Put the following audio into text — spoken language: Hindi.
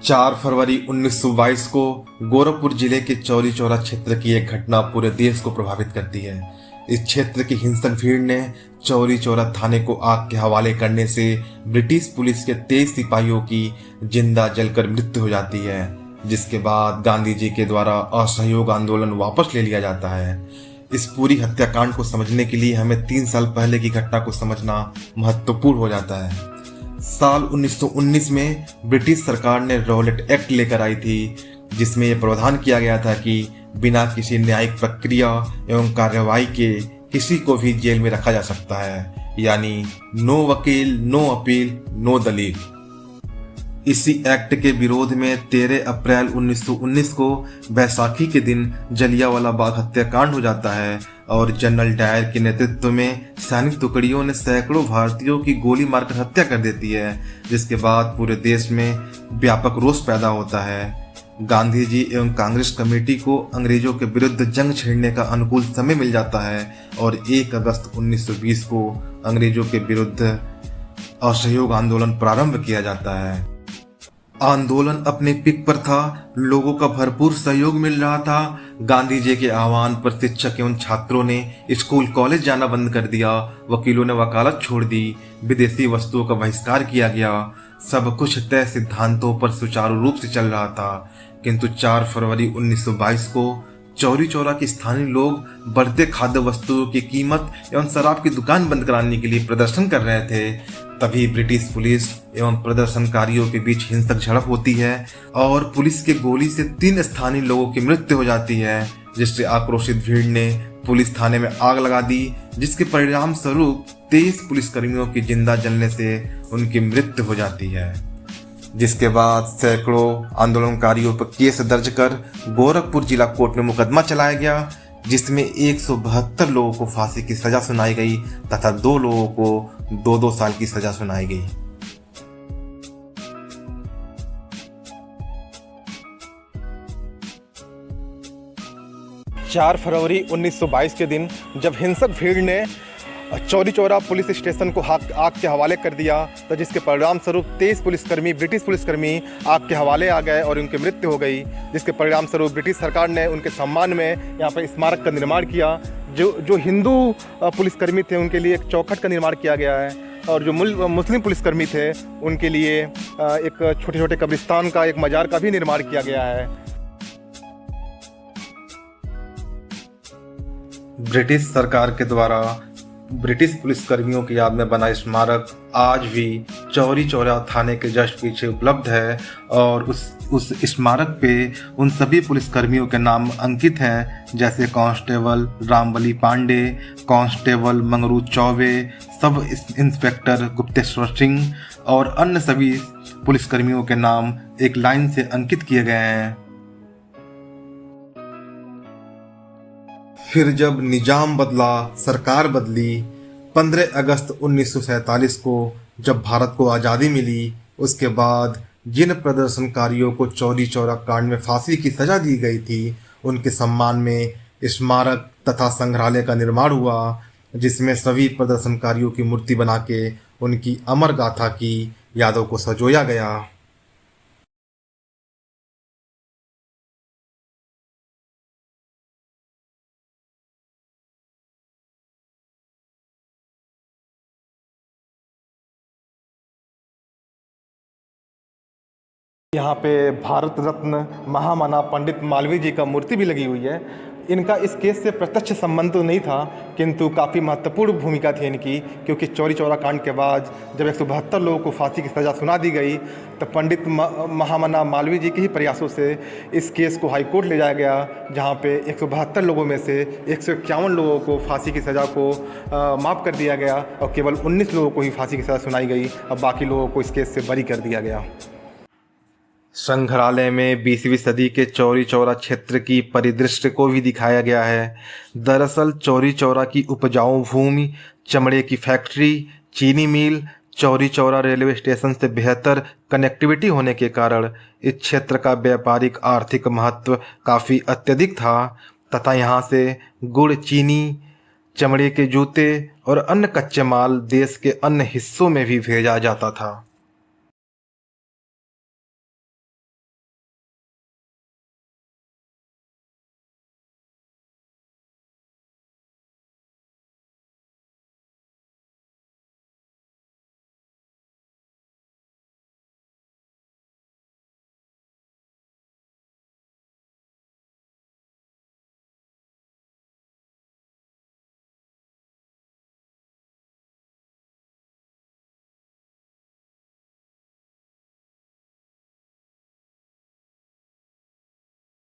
4 फरवरी 1922 को गोरखपुर जिले के चौरी चौरा क्षेत्र की एक घटना पूरे देश को प्रभावित करती है। इस क्षेत्र की हिंसक भीड़ ने चौरी चौरा थाने को आग के हवाले करने से ब्रिटिश पुलिस के 23 सिपाहियों की जिंदा जलकर मृत्यु हो जाती है, जिसके बाद गांधी जी के द्वारा असहयोग आंदोलन वापस ले लिया जाता है। इस पूरी हत्याकांड को समझने के लिए हमें 3 साल पहले की घटना को समझना महत्वपूर्ण हो जाता है। साल 1919 में ब्रिटिश सरकार ने रॉलेट एक्ट लेकर आई थी, जिसमें यह प्रावधान किया गया था कि बिना किसी न्यायिक प्रक्रिया एवं कार्यवाही के किसी को भी जेल में रखा जा सकता है, यानी नो वकील, नो अपील, नो दलील। इसी एक्ट के विरोध में 13 अप्रैल 1919 को बैसाखी के दिन जलियांवाला बाग हत्याकांड हो जाता है और जनरल डायर के नेतृत्व में सैनिक टुकड़ियों ने सैकड़ों भारतीयों की गोली मारकर हत्या कर देती है, जिसके बाद पूरे देश में व्यापक रोष पैदा होता है। गांधी जी एवं कांग्रेस कमेटी को अंग्रेजों के विरुद्ध जंग छेड़ने का अनुकूल समय मिल जाता है और 1 अगस्त 1920 को अंग्रेजों के विरुद्ध असहयोग आंदोलन प्रारंभ किया जाता है। आंदोलन अपने पिक पर था, लोगों का भरपूर सहयोग मिल रहा था। गांधी जी के आह्वान पर शिक्षक एवं छात्रों ने स्कूल कॉलेज जाना बंद कर दिया, वकीलों ने वकालत छोड़ दी, विदेशी वस्तुओं का बहिष्कार किया गया। सब कुछ तय सिद्धांतों पर सुचारू रूप से चल रहा था, किंतु 4 फरवरी 1922 को चौरी चौरा के स्थानीय लोग बढ़ते खाद्य वस्तुओं की कीमत एवं शराब की दुकान बंद कराने के लिए प्रदर्शन कर रहे थे। तभी ब्रिटिश पुलिस एवं प्रदर्शनकारियों के बीच हिंसक झड़प होती है और पुलिस के गोली से 3 स्थानीय लोगों की मृत्यु हो जाती है, जिससे आक्रोशित भीड़ ने पुलिस थाने में आग लगा दी, जिसके परिणाम स्वरूप 23 पुलिसकर्मियों की जिंदा जलने से उनकी मृत्यु हो जाती है। जिसके बाद सैकड़ों आंदोलनकारियों पर केस दर्ज कर गोरखपुर जिला कोर्ट में मुकदमा चलाया गया, जिसमें 172 लोगों को फांसी की सजा सुनाई गई तथा 2 लोगों को 2-2 साल की सजा सुनाई गई। चार फरवरी 1922 के दिन जब हिंसक भीड़ ने चौरी चौरा पुलिस स्टेशन को आग के हवाले कर दिया, तो जिसके परिणाम स्वरूप 23 पुलिसकर्मी, ब्रिटिश पुलिसकर्मी आग के हवाले आ गए और उनकी मृत्यु हो गई। जिसके परिणाम स्वरूप ब्रिटिश सरकार ने उनके सम्मान में यहाँ पर स्मारक का निर्माण किया। जो हिंदू पुलिसकर्मी थे उनके लिए एक चौखट का निर्माण किया गया है और जो मुस्लिम पुलिसकर्मी थे उनके लिए एक छोटे छोटे कब्रिस्तान का, एक मजार का भी निर्माण किया गया है। ब्रिटिश सरकार के द्वारा ब्रिटिश पुलिसकर्मियों की याद में बना स्मारक आज भी चौरी चौरा थाने के जस्ट पीछे उपलब्ध है और उस स्मारक पे उन सभी पुलिसकर्मियों के नाम अंकित हैं, जैसे constable Rambali Pandey, constable Mangru Chaubey, sub inspector Gupteshwar Singh और अन्य सभी पुलिसकर्मियों के नाम एक लाइन से अंकित किए गए हैं। फिर जब निजाम बदला, सरकार बदली, 15 अगस्त 1947 को जब भारत को आज़ादी मिली, उसके बाद जिन प्रदर्शनकारियों को चौरी चौरा कांड में फांसी की सजा दी गई थी, उनके सम्मान में स्मारक तथा संग्रहालय का निर्माण हुआ, जिसमें सभी प्रदर्शनकारियों की मूर्ति बना के उनकी अमर गाथा की यादों को सजोया गया। यहाँ पे भारत रत्न महामना पंडित मालवीय जी का मूर्ति भी लगी हुई है। इनका इस केस से प्रत्यक्ष संबंध तो नहीं था, किंतु काफ़ी महत्वपूर्ण भूमिका थी इनकी, क्योंकि चौरी चौरा कांड के बाद जब 172 लोगों को फांसी की सज़ा सुना दी गई, तो पंडित महामना मालवीय जी के ही प्रयासों से इस केस को हाई कोर्ट ले जाया गया, जहाँ पे 172 लोगों में से 151 लोगों को फांसी की सज़ा को माफ़ कर दिया गया और केवल 19 लोगों को ही फांसी की सज़ा सुनाई गई और बाकी लोगों को इस केस से बरी कर दिया गया। संग्रहालय में 20वीं सदी के चौरी चौरा क्षेत्र की परिदृश्य को भी दिखाया गया है। दरअसल चौरी चौरा की उपजाऊ भूमि, चमड़े की फैक्ट्री, चीनी मिल, चौरी चौरा रेलवे स्टेशन से बेहतर कनेक्टिविटी होने के कारण इस क्षेत्र का व्यापारिक आर्थिक महत्व काफ़ी अत्यधिक था तथा यहाँ से गुड़, चीनी, चमड़े के जूते और अन्य कच्चे माल देश के अन्य हिस्सों में भी भेजा जाता था।